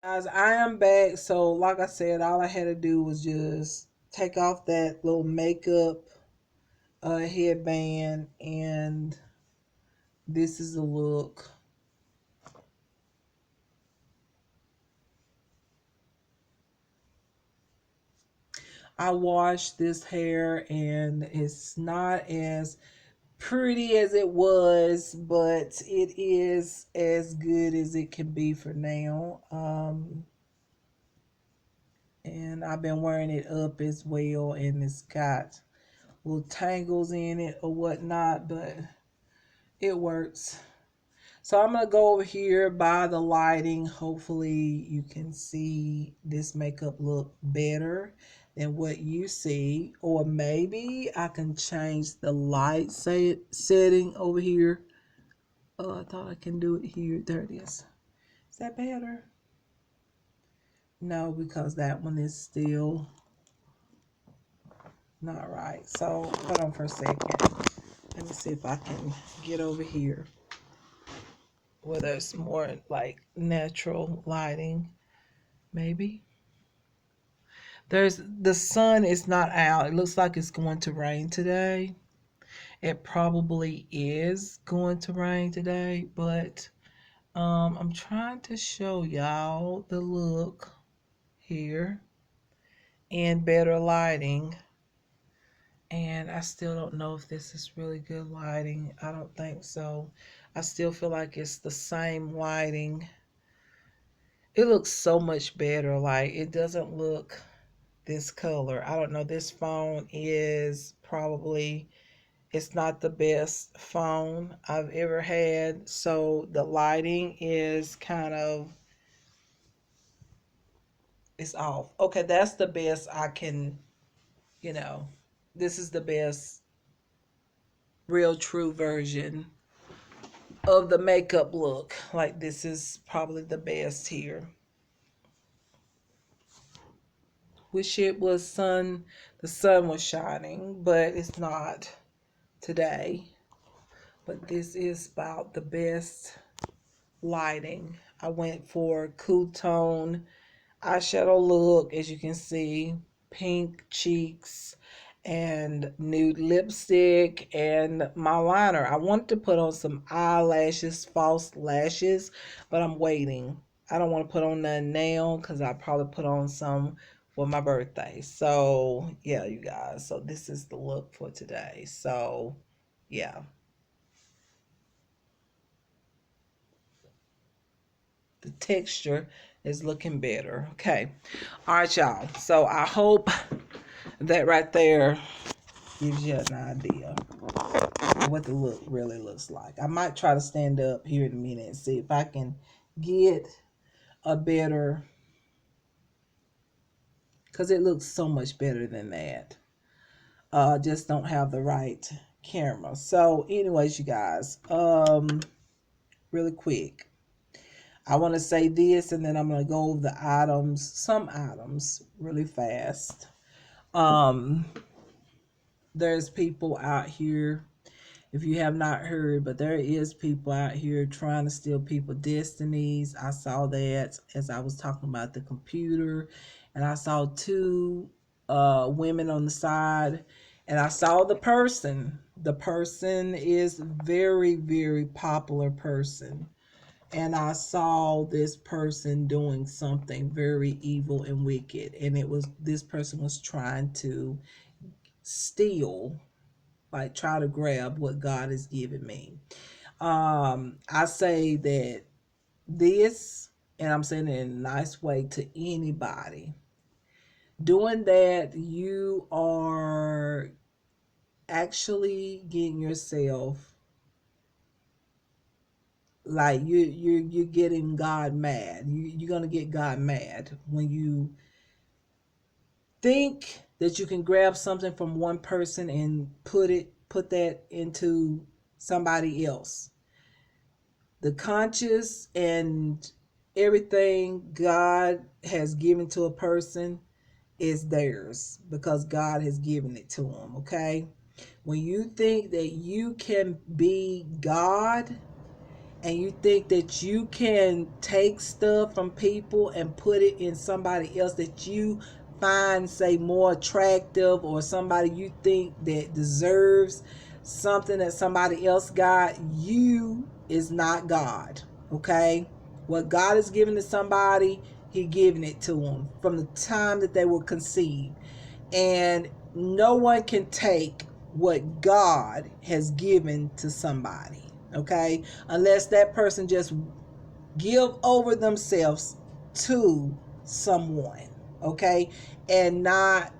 Guys, I am back. So, like I said, all I had to do was just take off that little makeup headband, and this is the look. I washed this hair, and it's not as pretty as it was, but it is as good as it can be for now. And I've been wearing it up as well, and it's got little tangles in it or whatnot, but it works. So I'm gonna go over here by the lighting. Hopefully you can see this makeup look better than what you see. Or maybe I can change the light setting over here. Oh, I thought I can do it here. There it is. Is that better? No, because that one is still not right. So hold on for a second. Let me see if I can get over here where there's more like natural lighting. Maybe. There's the sun is not out. It looks like it's going to rain today. It probably is going to rain today, but I'm trying to show y'all the look here and better lighting. And I still don't know if this is really good lighting. I don't think so. I still feel like it's the same lighting. It looks so much better. Like it doesn't look this color. I don't know. This phone is probably, it's not the best phone I've ever had. So the lighting is kind of, it's off. Okay, that's the best I can, you know, this is the best real true version of the makeup look. Like this is probably the best here. Wish it was the sun was shining, but it's not today. But this is about the best lighting. I went for cool tone eyeshadow look, as you can see, pink cheeks and nude lipstick and my liner. I wanted to put on some eyelashes, false lashes, but I'm waiting. I don't want to put on none now because I probably put on some for my birthday. So yeah, you guys. So this is the look for today. So yeah. The texture is looking better. Okay. All right, y'all. So I hope that right there gives you an idea of what the look really looks like. I might try to stand up here in a minute and see if I can get a better, because it looks so much better than that. Just don't have the right camera. So anyways, you guys, really quick, I want to say this, and then I'm going to go over the items, some items really fast. Um, there's people out here, if you have not heard, but there is people out here trying to steal people destinies. I saw that as I was talking about the computer, and I saw two women on the side, and I saw the person. The person is very, very popular person, and I saw this person doing something very evil and wicked, and it was, this person was trying to steal, like try to grab what God has given me. I say that this, and I'm saying it in a nice way to anybody, doing that, you are actually getting yourself, like you're getting God mad. You're gonna get God mad when you think that you can grab something from one person and put that into somebody else. The conscious and everything God has given to a person is theirs because God has given it to them. Okay, when you think that you can be God and you think that you can take stuff from people and put it in somebody else that you find, say, more attractive, or somebody you think that deserves something that somebody else got, you is not God. Okay? What God is giving to somebody, He giving it to them from the time that they were conceived. And no one can take what God has given to somebody, okay? Unless that person just give over themselves to someone, okay? And not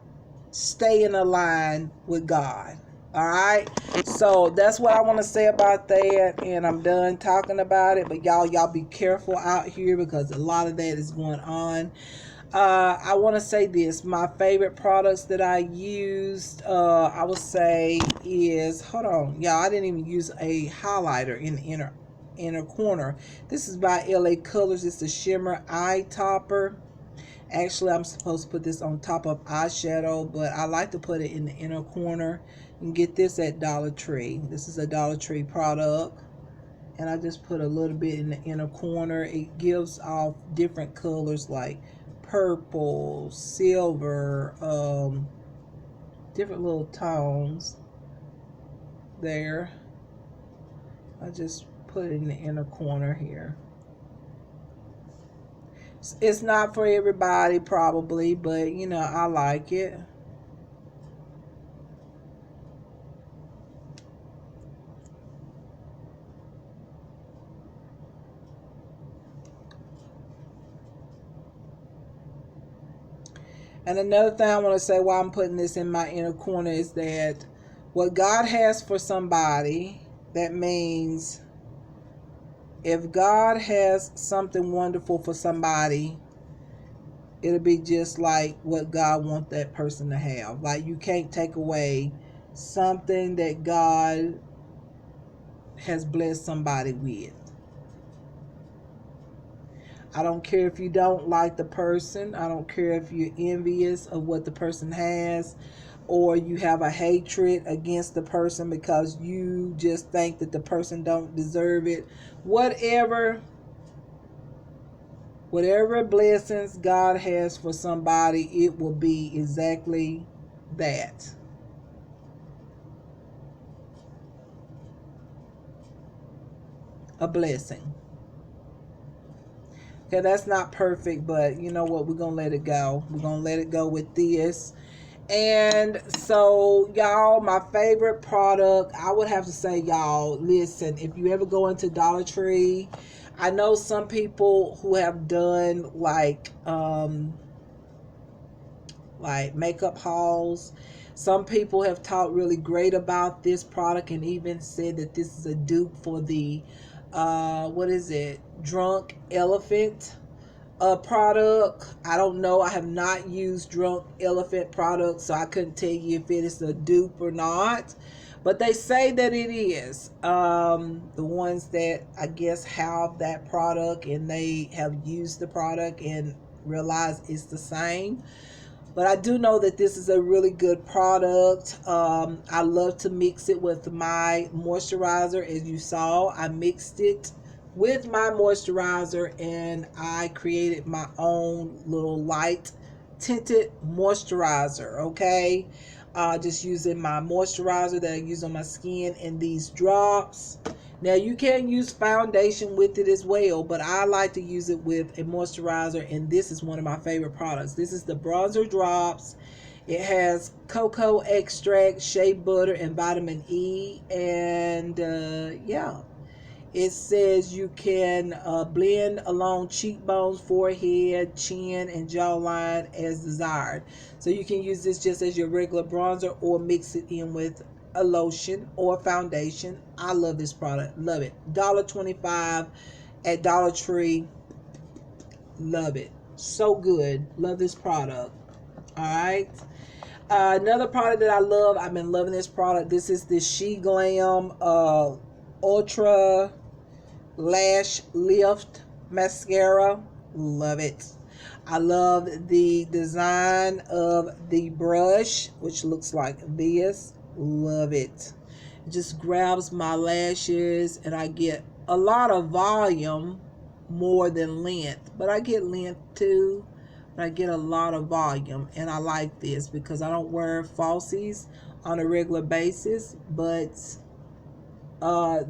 stay in a line with God. All right. So that's what I want to say about that. And I'm done talking about it. But y'all be careful out here because a lot of that is going on. I want to say this. My favorite products that I used, I would say is, hold on, y'all, I didn't even use a highlighter in the inner corner. This is by LA Colors. It's the Shimmer Eye Topper. Actually, I'm supposed to put this on top of eyeshadow, but I like to put it in the inner corner. You can get this at Dollar Tree. This is a Dollar Tree product. And I just put a little bit in the inner corner. It gives off different colors like purple, silver, different little tones there. I just put it in the inner corner here. It's not for everybody probably, but you know, I like it. And another thing I want to say while I'm putting this in my inner corner is that what God has for somebody, that means if God has something wonderful for somebody, it'll be just like what God wants that person to have. Like, you can't take away something that God has blessed somebody with. I don't care if you don't like the person. I don't care if you're envious of what the person has, or you have a hatred against the person because you just think that the person don't deserve it. Whatever blessings God has for somebody, it will be exactly that. A blessing. Okay, that's not perfect, but you know what? We're going to let it go. We're going to let it go with this. And so, y'all, my favorite product, I would have to say, y'all, listen, if you ever go into Dollar Tree, I know some people who have done like makeup hauls. Some people have talked really great about this product and even said that this is a dupe for the what is it? Drunk Elephant product. I don't know. I have not used Drunk Elephant product, so I couldn't tell you if it is a dupe or not. But they say that it is. The ones that I guess have that product and they have used the product and realize it's the same. But I do know that this is a really good product. I love to mix it with my moisturizer. As you saw, I mixed it with my moisturizer and I created my own little light tinted moisturizer. Okay, just using my moisturizer that I use on my skin and these drops. Now you can use foundation with it as well, but I like to use it with a moisturizer, and this is one of my favorite products. This is the bronzer drops. It has cocoa extract, shea butter, and vitamin E, and yeah, it says you can blend along cheekbones, forehead, chin, and jawline as desired. So you can use this just as your regular bronzer or mix it in with a lotion or foundation. I love this product. Love it. $1.25 at Dollar Tree. Love it. So good. Love this product. All right. Another product that I love. I've been loving this product. This is the SheGlam Ultra Lash Lift Mascara. Love it. I love the design of the brush, which looks like this. Love it. It just grabs my lashes and I get a lot of volume more than length, but I get length too. But I get a lot of volume, and I like this because I don't wear falsies on a regular basis. But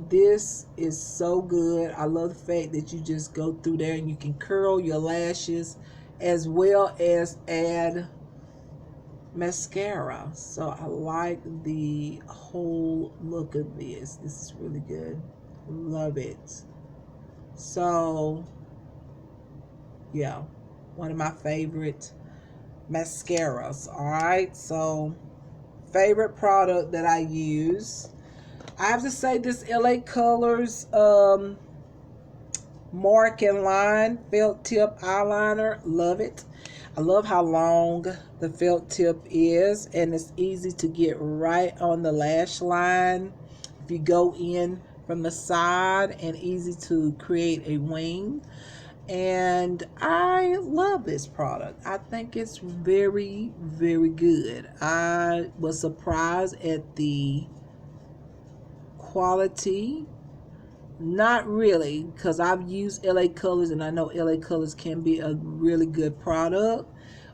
this is so good. I love the fact that you just go through there and you can curl your lashes as well as add mascara. So I like the whole look of this. This is really good. Love it. So yeah, one of my favorite mascaras. All right, so favorite product that I use, I have to say this LA Colors Mark and Line felt tip eyeliner. Love it. I love how long the felt tip is, and it's easy to get right on the lash line if you go in from the side, and easy to create a wing. And I love this product. I think it's very, very good. I was surprised at the quality. Not really, because I've used LA Colors and I know LA Colors can be a really good product.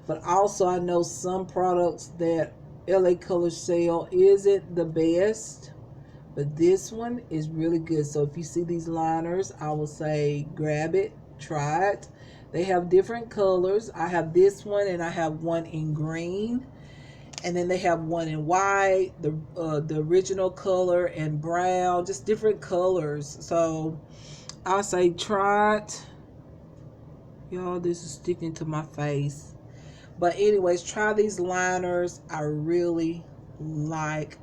But also I know some products that LA Colors sell isn't the best. But this one is really good. So if you see these liners, I will say grab it, try it. They have different colors. I have this one and I have one in green. And then they have one in white, the original color, and brown, just different colors. So I'll say try it. Y'all, this is sticking to my face. But anyways, try these liners. I really like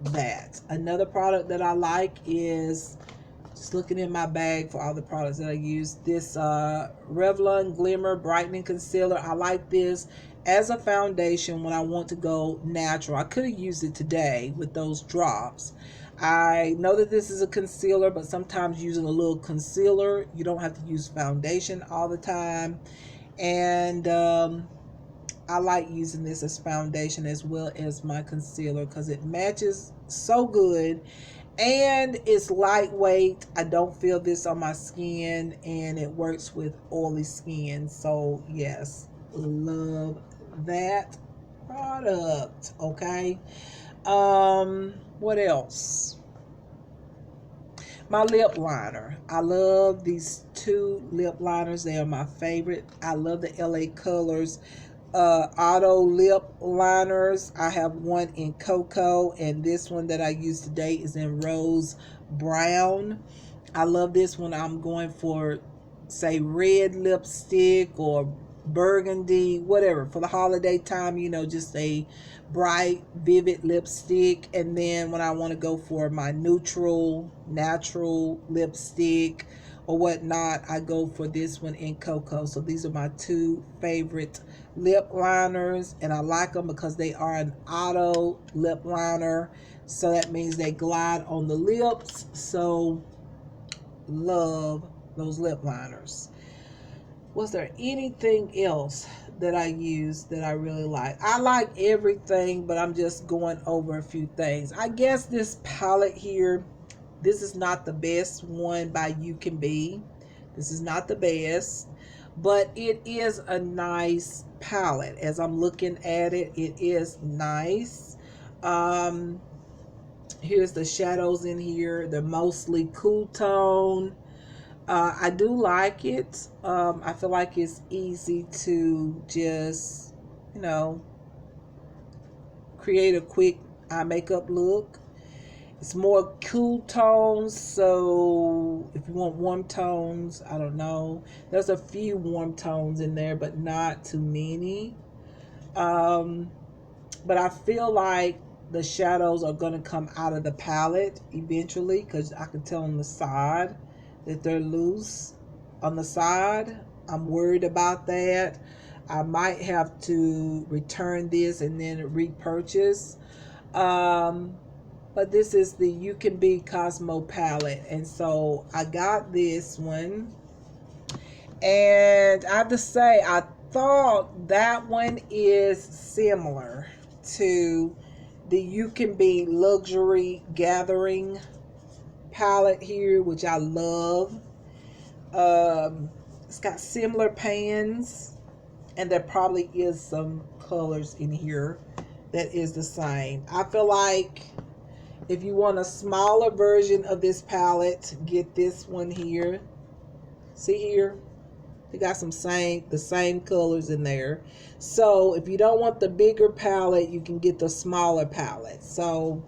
that. Another product that I like is, just looking in my bag for all the products that I use, this Revlon Glimmer Brightening Concealer. I like this as a foundation when I want to go natural. I could have used it today with those drops. I know that this is a concealer, but sometimes using a little concealer, you don't have to use foundation all the time. And I like using this as foundation as well as my concealer because it matches so good. And it's lightweight. I don't feel this on my skin, and it works with oily skin. So yes, love that product. Okay. What else? My lip liner. I love these two lip liners. They are my favorite. I love the LA Colors auto lip liners. I have one in cocoa, and this one that I use today is in rose brown. I love this one. I'm going for, say, red lipstick or burgundy, whatever, for the holiday time, you know, just a bright vivid lipstick. And then when I want to go for my neutral natural lipstick or whatnot, I go for this one in cocoa. So these are my two favorite lip liners, and I like them because they are an auto lip liner, so that means they glide on the lips. So love those lip liners. Was there anything else that I use that I really like? I like everything, but I'm just going over a few things. I guess this palette here, this is not the best one by You Can Be. This is not the best, but it is a nice palette. As I'm looking at it, it is nice. Here's the shadows in here. They're mostly cool tone. I do like it. I feel like it's easy to just, you know, create a quick eye makeup look. It's more cool tones, so if you want warm tones, I don't know. There's a few warm tones in there, but not too many. But I feel like the shadows are going to come out of the palette eventually, because I can tell on the side that they're loose on the side. I'm worried about that. I might have to return this and then repurchase. But this is the You Can Be Cosmo palette, and so I got this one, and I have to say I thought that one is similar to the You Can Be Luxury Gathering palette here, which I love. It's got similar pans, and there probably is some colors in here that is the same. I feel like if you want a smaller version of this palette, get this one here. See here? They got the same colors in there. So if you don't want the bigger palette, you can get the smaller palette. So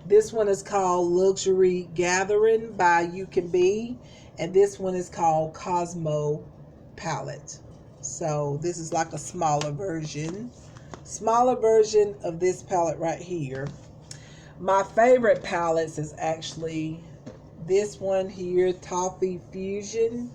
this one is called Luxury Gathering by You Can Be, and this one is called Cosmo Palette. So this is like a smaller version of this palette right here. My favorite palettes is actually this one here, Toffee Fusion.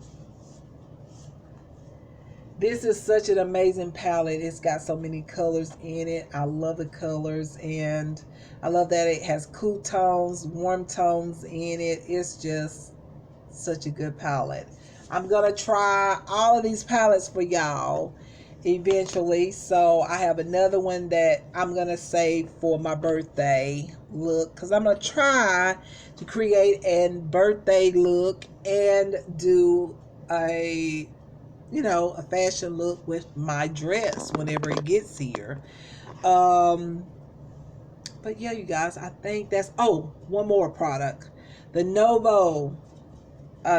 This is such an amazing palette. It's got so many colors in it. I love the colors, and I love that it has cool tones, warm tones in it. It's just such a good palette. I'm going to try all of these palettes for y'all eventually. So I have another one that I'm going to save for my birthday look, because I'm going to try to create a birthday look and do a fashion look with my dress whenever it gets here. But yeah, you guys, I think that's, one more product. The Novo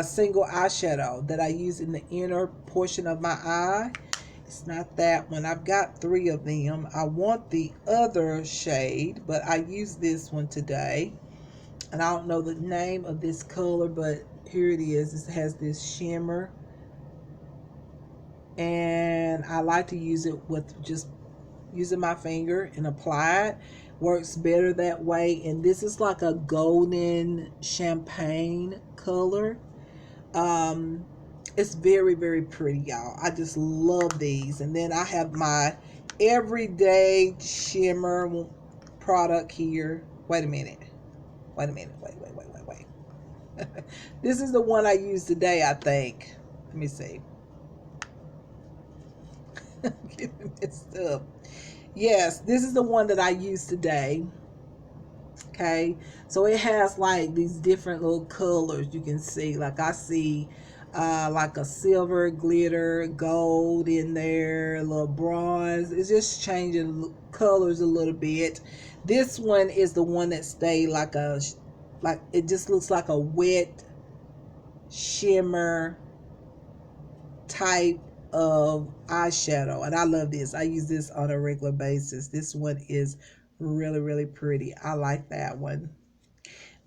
single eyeshadow that I use in the inner portion of my eye. It's not that one. I've got 3 of them. I want the other shade, but I use this one today. And I don't know the name of this color, but here it is. It has this shimmer. And I like to use it with just using my finger and apply it. Works better that way. And this is like a golden champagne color. It's very, very pretty, y'all. I just love these. And then I have my everyday shimmer product here. Wait a minute. Wait. This is the one I used today, I think. Let me see. Getting mixed up. Yes, this is the one that I used today. Okay, so it has like these different little colors you can see. Like I see like a silver, glitter, gold in there, a little bronze. It's just changing colors a little bit. This one is the one that stayed like it just looks like a wet shimmer type of eyeshadow, and I love this. I use this on a regular basis. This one is really, really pretty. I like that one.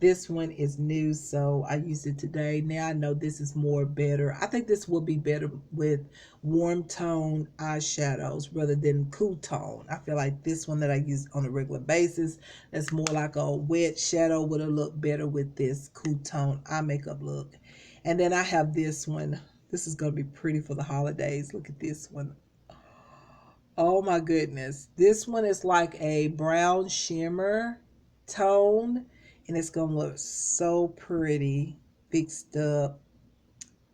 This one is new, so I used it today. Now I know this is better. I think this will be better with warm tone eyeshadows rather than cool tone. I feel like this one that I use on a regular basis, that's more like a wet shadow, would have looked better with this cool tone eye makeup look. And then I have this one. This is going to be pretty for the holidays. Look at this one. Oh my goodness. This one is like a brown shimmer tone, and it's going to look so pretty mixed up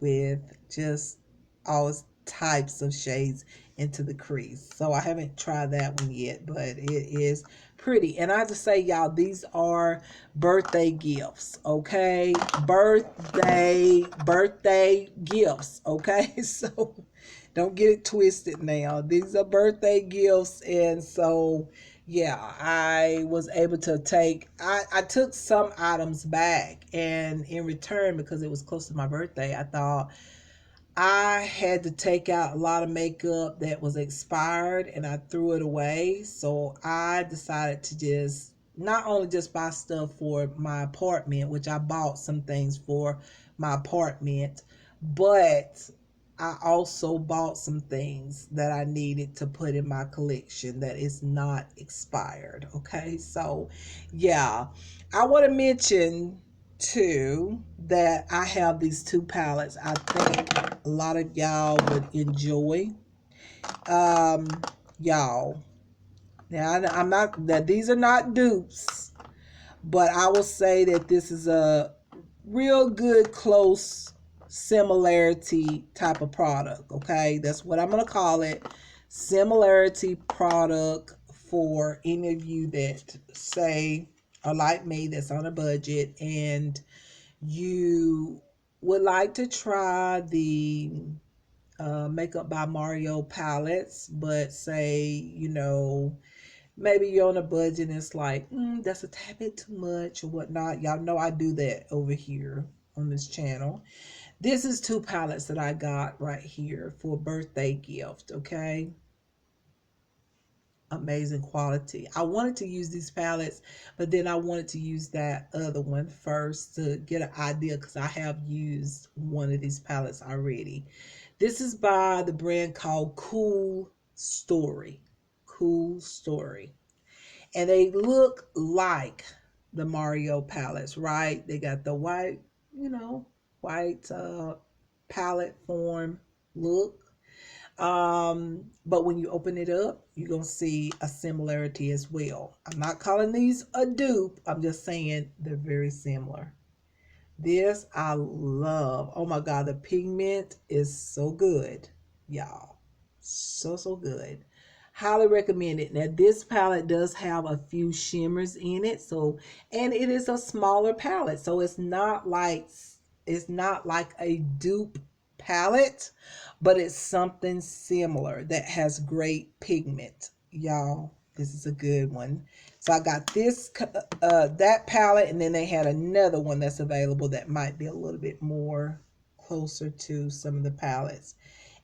with just all types of shades into the crease. So I haven't tried that one yet, but it is pretty. And I have to say, y'all, these are birthday gifts, okay? Birthday gifts, okay? So don't get it twisted now. These are birthday gifts, and so yeah, I was able to I took some items back, and in return, because it was close to my birthday, I thought I had to take out a lot of makeup that was expired, and I threw it away. So I decided to just not only just buy stuff for my apartment, which I bought some things for my apartment, but I also bought some things that I needed to put in my collection that is not expired. Okay, so yeah, I want to mention too that I have these 2 palettes I think a lot of y'all would enjoy. Y'all, now I'm not that these are not dupes, but I will say that this is a real good close similarity type of product. Okay, that's what I'm gonna call it, similarity product, for any of you that say are like me, that's on a budget, and you would like to try the Makeup by Mario palettes, but say, maybe you're on a budget and it's like, that's a tad bit too much or whatnot. Y'all know I do that over here on this channel. This is two palettes that I got right here for a birthday gift, okay? Amazing quality. I wanted to use these palettes, but then I wanted to use that other one first to get an idea because I have used one of these palettes already. This is by the brand called Cool Story. Cool Story. And they look like the Mario palettes, right? They got the white, white palette form look. But when you open it up, you're gonna see a similarity as well. I'm not calling these a dupe. I'm just saying they're very similar. This I love. Oh my God, the pigment is so good, y'all. So good. Highly recommend it. Now this palette does have a few shimmers in it, so and it is a smaller palette, so it's not like a dupe palette, but it's something similar that has great pigment. Y'all, this is a good one. So I got this that palette, and then they had another one that's available that might be a little bit more closer to some of the palettes.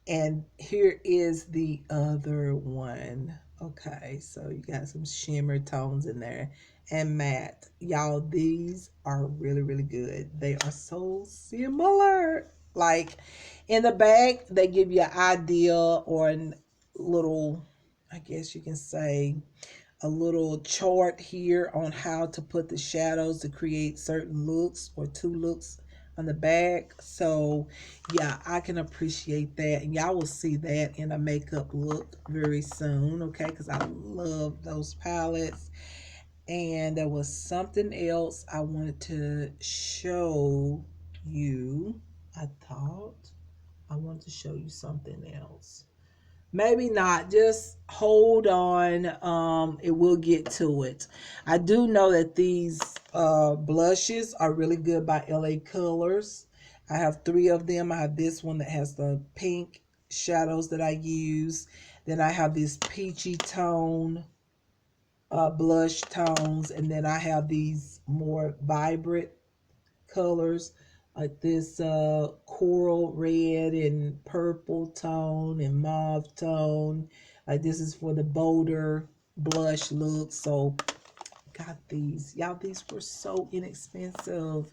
And here is the other one. Okay, so you got some shimmer tones in there and matte. Y'all, these are really good. They are so similar. Like in the back, they give you an idea or a little, I guess you can say, a little chart here on how to put the shadows to create certain looks or two looks on the back. So yeah, I can appreciate that, and y'all will see that in a makeup look very soon, okay? Because I love those palettes. And there was something else I wanted to show you. I thought I wanted to show you something else. Maybe not. Just hold on. It will get to it. I do know that these blushes are really good by LA Colors. I have three of them. I have this one that has the pink shadows that I use. Then I have this peachy tone blush tones, and then I have these more vibrant colors like this coral red and purple tone and mauve tone. Like this is for the bolder blush look. So got these. Y'all, these were so inexpensive.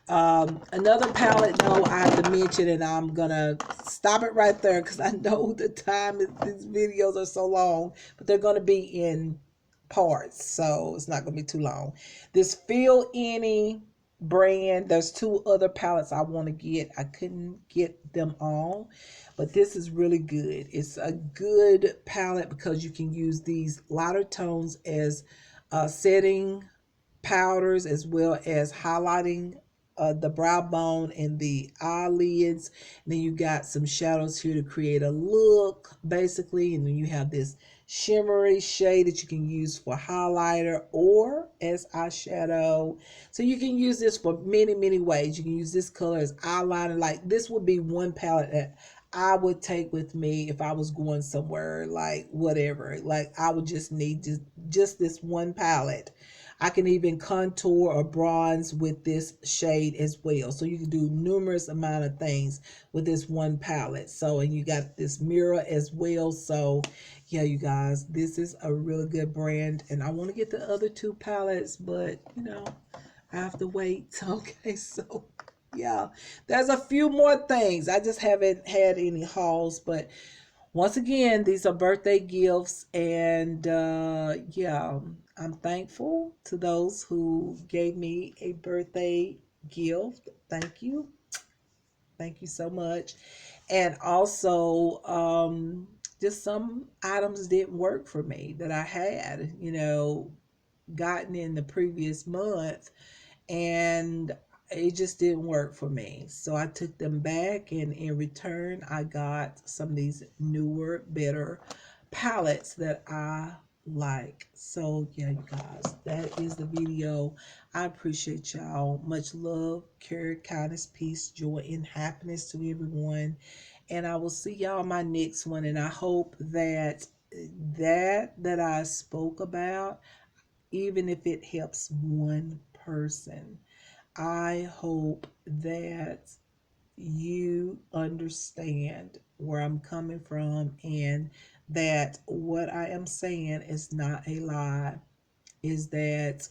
Another palette though I have to mention, and I'm gonna stop it right there because I know the time these videos are so long, but they're gonna be in parts, so it's not gonna be too long. This Feel Any brand, there's two other palettes I want to get. I couldn't get them all, but this is really good. It's a good palette because you can use these lighter tones as setting powders as well as highlighting the brow bone and the eyelids. And then you got some shadows here to create a look basically, and then you have this shimmery shade that you can use for highlighter or as eyeshadow. So you can use this for many ways. You can use this color as eyeliner. Like this would be one palette that I would take with me if I was going somewhere, like whatever. Like I would just need just this one palette. I can even contour or bronze with this shade as well. So you can do numerous amount of things with this one palette. So, and you got this mirror as well. So yeah, you guys, this is a really good brand. And I want to get the other two palettes, but I have to wait. Okay, so yeah, there's a few more things. I just haven't had any hauls, but once again, these are birthday gifts, and yeah, I'm thankful to those who gave me a birthday gift. Thank you so much. And also, just some items didn't work for me that I had, gotten in the previous month, and it just didn't work for me. So I took them back, and in return, I got some of these newer, better palettes that I like. So yeah, you guys, that is the video. I appreciate y'all. Much love, care, kindness, peace, joy, and happiness to everyone. And I will see y'all in my next one. And I hope that that I spoke about, even if it helps one person, I hope that you understand where I'm coming from, and that what I am saying is not a lie. Is that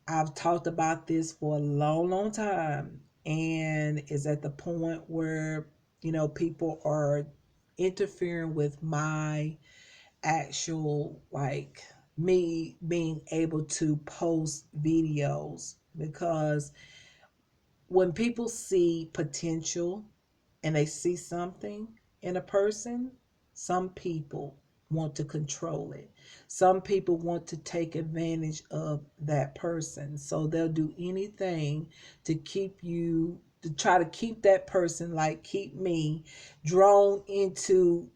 I've talked about this for a long, long time, and is at the point where, people are interfering with my actual, like, me being able to post videos, because when people see potential and they see something in a person, some people want to control it. Some people want to take advantage of that person. So they'll do anything to try to keep that person, like keep me, drawn into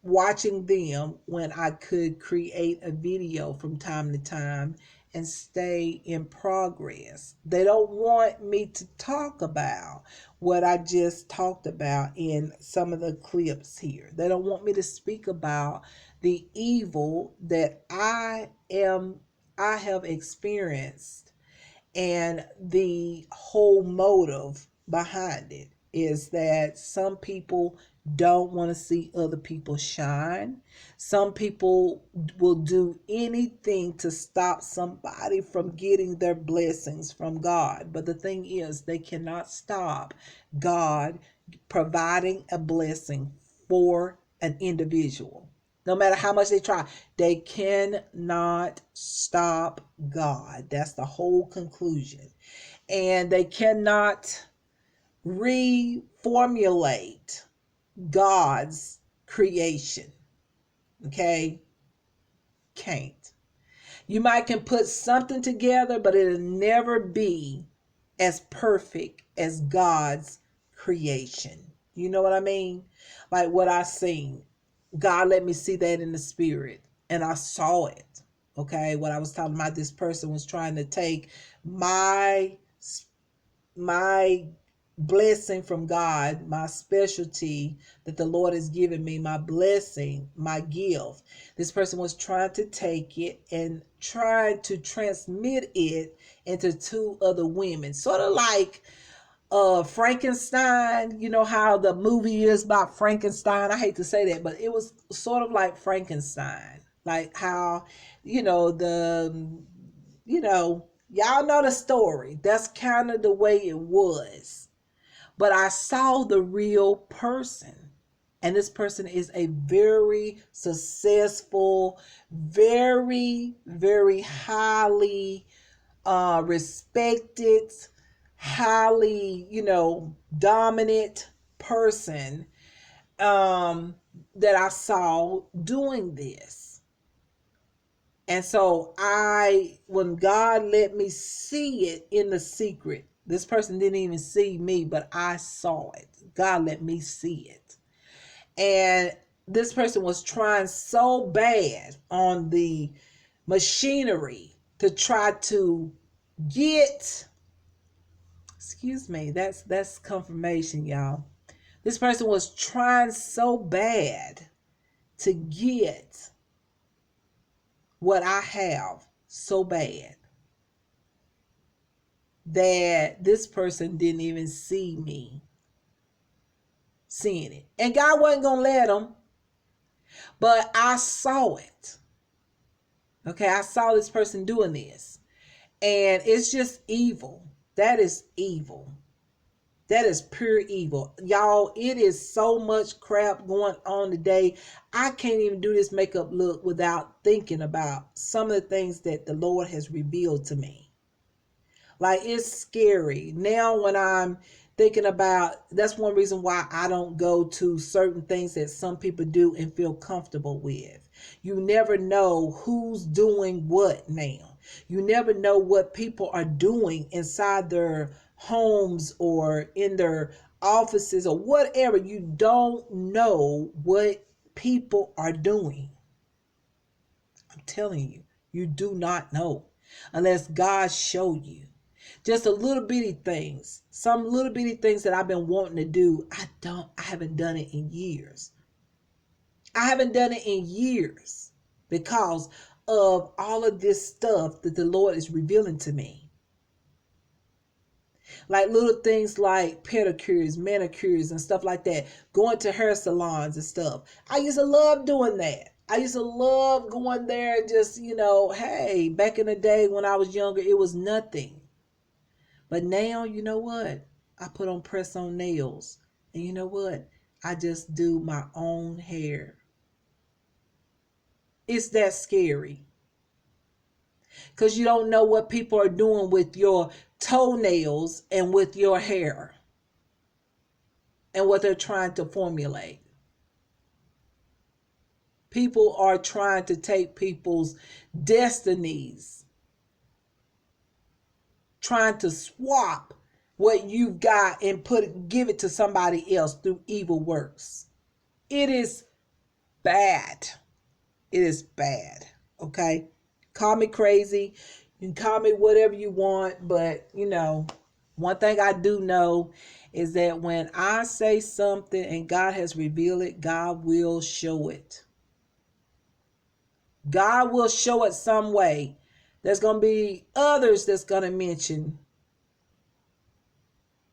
watching them when I could create a video from time to time and stay in progress. They don't want me to talk about what I just talked about in some of the clips here. They don't want me to speak about the evil that I have experienced, and the whole motive behind it is that some people don't want to see other people shine. Some people will do anything to stop somebody from getting their blessings from God. But the thing is, they cannot stop God providing a blessing for an individual. No matter how much they try, they cannot stop God. That's the whole conclusion. And they cannot reformulate God's creation. Okay? Can't. You might can put something together, but it'll never be as perfect as God's creation. You know what I mean? Like what I seen. God let me see that in the spirit, and I saw it. Okay, what I was talking about, this person was trying to take my blessing from God, my specialty that the Lord has given me, my blessing, my gift. This person was trying to take it and trying to transmit it into two other women, sort of like Frankenstein. You know how the movie is about Frankenstein? I hate to say that, but it was sort of like Frankenstein. Like how, y'all know the story. That's kind of the way it was. But I saw the real person. And this person is a very successful, very, very highly respected, highly, dominant person that I saw doing this. And so when God let me see it in the secret, this person didn't even see me, but I saw it. God let me see it. And this person was trying so bad on the machinery to try to get, excuse me, that's confirmation, y'all. This person was trying so bad to get what I have so bad that this person didn't even see me seeing it. And God wasn't going to let them, but I saw it. Okay, I saw this person doing this. And it's just evil. That is evil. That is pure evil. Y'all, it is so much crap going on today. I can't even do this makeup look without thinking about some of the things that the Lord has revealed to me. Like, it's scary. Now when I'm thinking about, that's one reason why I don't go to certain things that some people do and feel comfortable with. You never know who's doing what now. You never know what people are doing inside their homes or in their offices or whatever. You don't know what people are doing. I'm telling you, you do not know unless God show you. Just a little bitty things, some little bitty things that I've been wanting to do. I haven't done it in years. I haven't done it in years because of all of this stuff that the Lord is revealing to me. Like little things like pedicures, manicures, and stuff like that. Going to hair salons and stuff. I used to love doing that. I used to love going there and just, hey, back in the day when I was younger, it was nothing. But now, you know what? I put on press on nails. And you know what? I just do my own hair. It's that scary. Because you don't know what people are doing with your toenails and with your hair and what they're trying to formulate. People are trying to take people's destinies, trying to swap what you've got and give it to somebody else through evil works. It is bad. It is bad. Okay? Call me crazy. You can call me whatever you want, but one thing I do know is that when I say something and God has revealed it, God will show it. God will show it some way. There's going to be others that's going to mention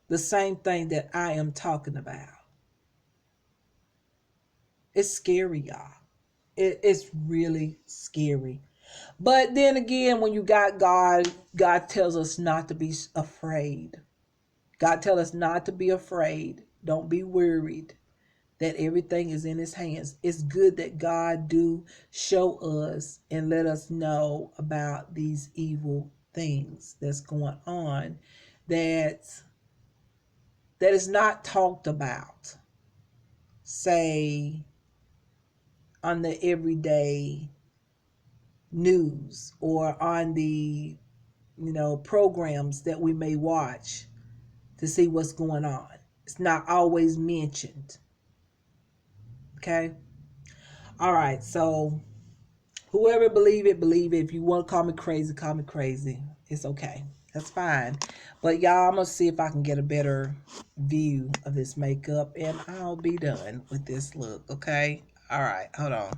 the same thing that I am talking about. It's scary, y'all. It's really scary. But then again, when you got God, God tells us not to be afraid. God tells us not to be afraid. Don't be worried. That everything is in his hands. It's good that God do show us and let us know about these evil things that's going on that is not talked about, say, on the everyday news or on the programs that we may watch to see what's going on. It's not always mentioned. Okay? All right, so whoever believe it, believe it. If you want to call me crazy, call me crazy. It's okay. That's fine. But y'all, I'm going to see if I can get a better view of this makeup and I'll be done with this look, okay? All right, hold on.